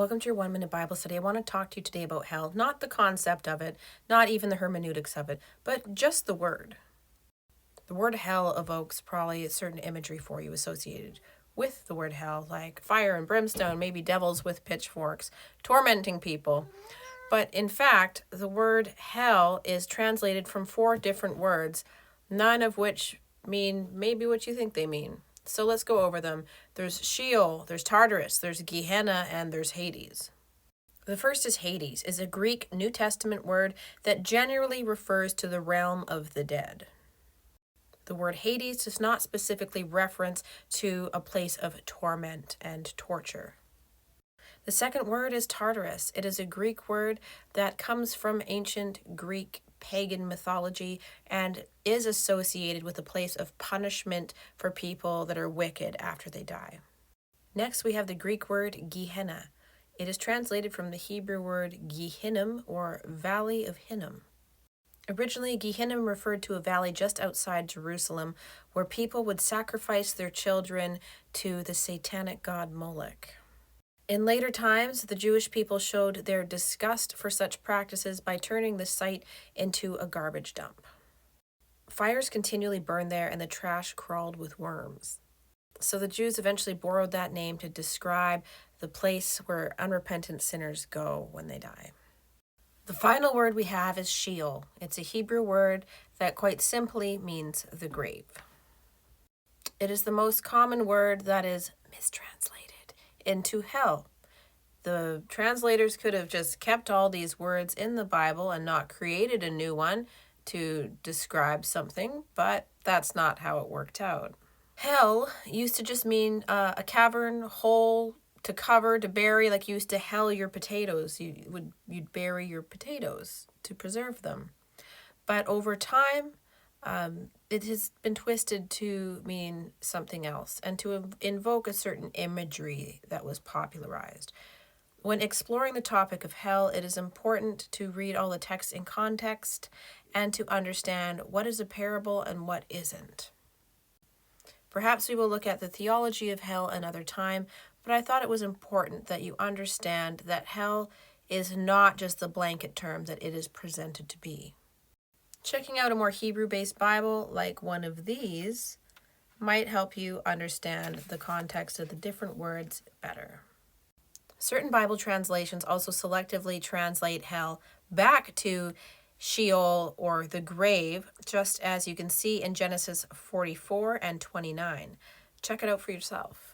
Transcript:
Welcome to your 1 minute Bible study. I want to talk to you today about hell, not the concept of it, not even the hermeneutics of it, but just the word. The word hell evokes probably a certain imagery for you associated with the word hell, like fire and brimstone, maybe devils with pitchforks, tormenting people. But in fact, the word hell is translated from 4 different words, none of which mean maybe what you think they mean. So let's go over them. There's Sheol, there's Tartarus, there's Gehenna, and there's Hades. The first is Hades, is a Greek New Testament word that generally refers to the realm of the dead. The word Hades does not specifically reference to a place of torment and torture. The second word is Tartarus. It is a Greek word that comes from ancient Greek pagan mythology and is associated with a place of punishment for people that are wicked after they die. Next, we have the Greek word Gehenna. It is translated from the Hebrew word Gehinnom, or Valley of Hinnom. Originally, Gehinnom referred to a valley just outside Jerusalem where people would sacrifice their children to the satanic god Moloch. In later times, the Jewish people showed their disgust for such practices by turning the site into a garbage dump. Fires continually burned there and the trash crawled with worms. So the Jews eventually borrowed that name to describe the place where unrepentant sinners go when they die. The final word we have is Sheol. It's a Hebrew word that quite simply means the grave. It is the most common word that is mistranslated into hell. The translators could have just kept all these words in the Bible and not created a new one to describe something, but that's not how it worked out. Hell used to just mean a cavern, hole, to cover, to bury, like you used to hell your potatoes. You'd bury your potatoes to preserve them. But over time, it has been twisted to mean something else and to invoke a certain imagery that was popularized. When exploring the topic of hell, it is important to read all the texts in context and to understand what is a parable and what isn't. Perhaps we will look at the theology of hell another time, but I thought it was important that you understand that hell is not just the blanket term that it is presented to be. Checking out a more Hebrew-based Bible, like one of these, might help you understand the context of the different words better. Certain Bible translations also selectively translate hell back to Sheol or the grave, just as you can see in Genesis 44 and 29. Check it out for yourself.